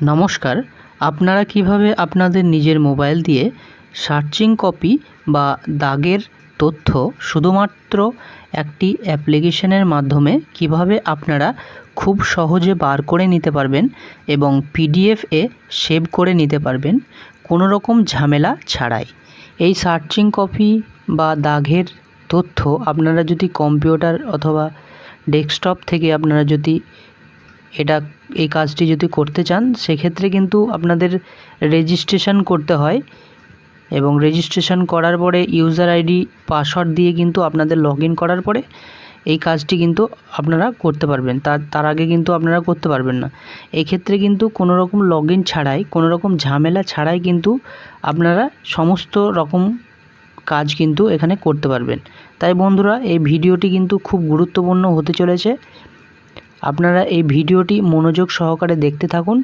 নমস্কার, আপনারা কিভাবে আপনাদের নিজের মোবাইল দিয়ে সার্চিং কপি বা দাগের তথ্য শুধুমাত্র একটি অ্যাপ্লিকেশনের মাধ্যমে কিভাবে আপনারা খুব সহজে বার করে নিতে পারবেন এবং পিডিএফে সেভ করে নিতে পারবেন কোনো রকম ঝামেলা ছাড়াই। এই সার্চিং কপি বা দাগের তথ্য আপনারা যদি কম্পিউটার অথবা ডেস্কটপ থেকে আপনারা যদি এই কাজটি যদি করতে চান, সেক্ষেত্রে কিন্তু আপনাদের রেজিস্ট্রেশন করতে হয় এবং রেজিস্ট্রেশন করার পরে ইউজার আইডি পাসওয়ার্ড দিয়ে কিন্তু আপনাদের লগইন করার পরে এই কাজটি কিন্তু আপনারা করতে পারবেন। তার আগে কিন্তু আপনারা করতে পারবেন না। এই ক্ষেত্রে কিন্তু কোনো রকম লগইন ছাড়াই, কোনো রকম ঝামেলা ছাড়াই কিন্তু আপনারা সমস্ত রকম কাজ কিন্তু এখানে করতে পারবেন। তাই বন্ধুরা, এই ভিডিওটি কিন্তু খুব গুরুত্বপূর্ণ হতে চলেছে। আপনারা এই ভিডিওটি মনোযোগ সহকারে দেখতে থাকুন।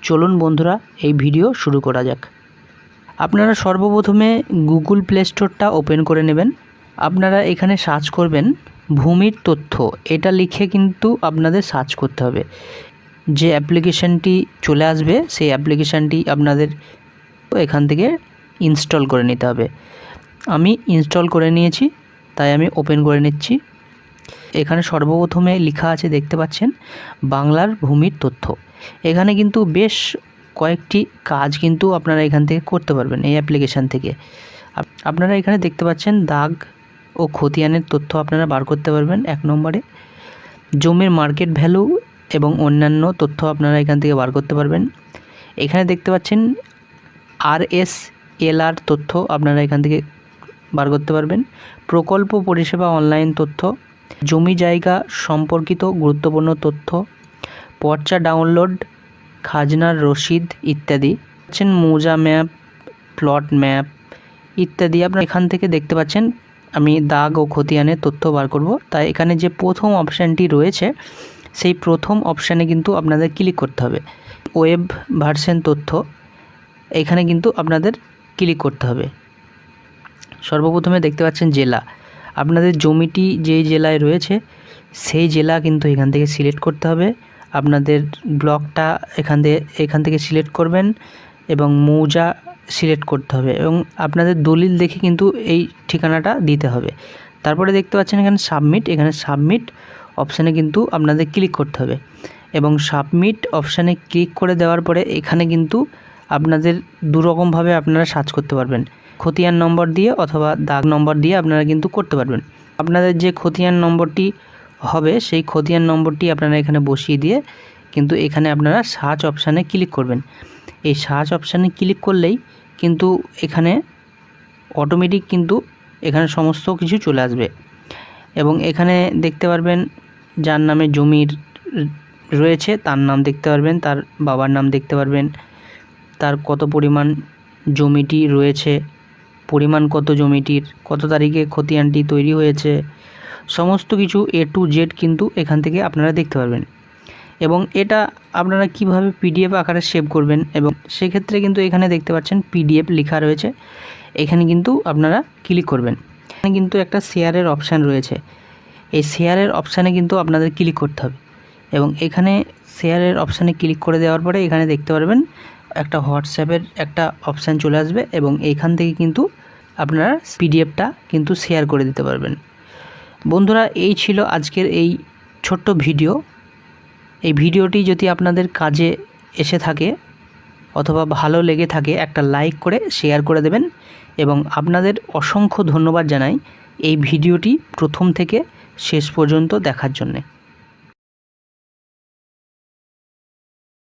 চলুন বন্ধুরা, এই ভিডিও শুরু করা যাক। আপনারা সর্বপ্রথমে গুগল প্লে স্টোরটা ওপেন করে নেবেন। আপনারা এখানে সার্চ করবেন ভূমির তথ্য, এটা লিখে কিন্তু আপনাদের সার্চ করতে হবে। যে অ্যাপ্লিকেশানটি চলে আসবে সেই অ্যাপ্লিকেশানটি আপনাদের এখান থেকে ইনস্টল করে নিতে হবে। আমি ইনস্টল করে নিয়েছি, তাই আমি ওপেন করে নিচ্ছি। এখানে সর্বপ্রথমে লেখা আছে, দেখতে পাচ্ছেন, বাংলার ভূমির তথ্য। এখানে কিন্তু বেশ কয়েকটি কাজ কিন্তু আপনারা এখান থেকে করতে পারবেন এই অ্যাপ্লিকেশান থেকে। আপনারা এখানে দেখতে পাচ্ছেন দাগ ও খতিয়ানের তথ্য আপনারা বার করতে পারবেন। 1 নম্বরে জমির মার্কেট ভ্যালু এবং অন্যান্য তথ্য আপনারা এখান থেকে বার করতে পারবেন। এখানে দেখতে পাচ্ছেন RSLR তথ্য আপনারা এখান থেকে বার করতে পারবেন। প্রকল্প পরিষেবা অনলাইন তথ্য, জমি জায়গা সম্পর্কিত গুরুত্বপূর্ণ তথ্য, পর্চা ডাউনলোড, খাজনার রসিদ ইত্যাদি, মৌজা ম্যাপ, প্লট ম্যাপ ইত্যাদি। আপনারা এখান থেকে দেখতে পাচ্ছেন আমি দাগ ও খতিয়ানের তথ্য বার করব। তাই এখানে যে প্রথম অপশানটি রয়েছে সেই প্রথম অপশানে কিন্তু আপনাদের ক্লিক করতে হবে। ওয়েব ভার্সন তথ্য, এখানে কিন্তু আপনাদের ক্লিক করতে হবে। সর্বপ্রথমে দেখতে পাচ্ছেন জেলা, আপনাদের জমিটি যেই জেলায় রয়েছে সেই জেলা কিন্তু এখান থেকে সিলেক্ট করতে হবে। আপনাদের ব্লকটা এখান থেকে সিলেক্ট করবেন এবং মৌজা সিলেক্ট করতে হবে এবং আপনাদের দলিল দেখে কিন্তু এই ঠিকানাটা দিতে হবে। তারপরে দেখতে পাচ্ছেন এখানে সাবমিট, এখানে সাবমিট অপশানে কিন্তু আপনাদের ক্লিক করতে হবে এবং সাবমিট অপশানে ক্লিক করে দেওয়ার পরে এখানে কিন্তু আপনাদের দুরকমভাবে আপনারা সার্চ করতে পারবেন। খতিয়ান নম্বর দিয়ে অথবা দাগ নম্বর দিয়ে আপনারা কিন্তু করতে পারবেন। আপনাদের যে খতিয়ান নম্বরটি হবে সেই খতিয়ান নম্বরটি আপনারা এখানে বসিয়ে দিয়ে কিন্তু এখানে আপনারা সার্চ অপশানে ক্লিক করবেন। এই সার্চ অপশানে ক্লিক করলেই কিন্তু এখানে অটোমেটিক কিন্তু এখানে সমস্ত কিছু চলে আসবে এবং এখানে দেখতে পারবেন যার নামে জমির রয়েছে তার নাম দেখতে পারবেন, তার বাবার নাম দেখতে পারবেন, তার কত পরিমাণ জমিটি রয়েছে, পরিমাণ কত জমিটির, কত তারিখে খতিয়ানটি তৈরি হয়েছে, সমস্ত কিছু A to Z কিন্তু এখান থেকে আপনারা দেখতে পারবেন। এবং এটা আপনারা কিভাবে PDF আকারে সেভ করবেন এবং সেক্ষেত্রে কিন্তু এখানে দেখতে পাচ্ছেন PDF লেখা রয়েছে, এখানে কিন্তু আপনারা ক্লিক করবেন। এখানে কিন্তু একটা শেয়ারের অপশান রয়েছে, এই শেয়ারের অপশানে কিন্তু আপনাদের ক্লিক করতে হবে এবং এখানে শেয়ারের অপশানে ক্লিক করে দেওয়ার পরে এখানে দেখতে পারবেন একটা হোয়াটসঅ্যাপের একটা অপশান চলে আসবে এবং এইখান থেকে কিন্তু আপনারা PDFটা কিন্তু শেয়ার করে দিতে পারবেন। বন্ধুরা, এই ছিল আজকের এই ছোট্ট ভিডিও। এই ভিডিওটি যদি আপনাদের কাজে এসে থাকে অথবা ভালো লেগে থাকে, একটা লাইক করে শেয়ার করে দেবেন এবং আপনাদের অসংখ্য ধন্যবাদ জানাই এই ভিডিওটি প্রথম থেকে শেষ পর্যন্ত দেখার জন্যে।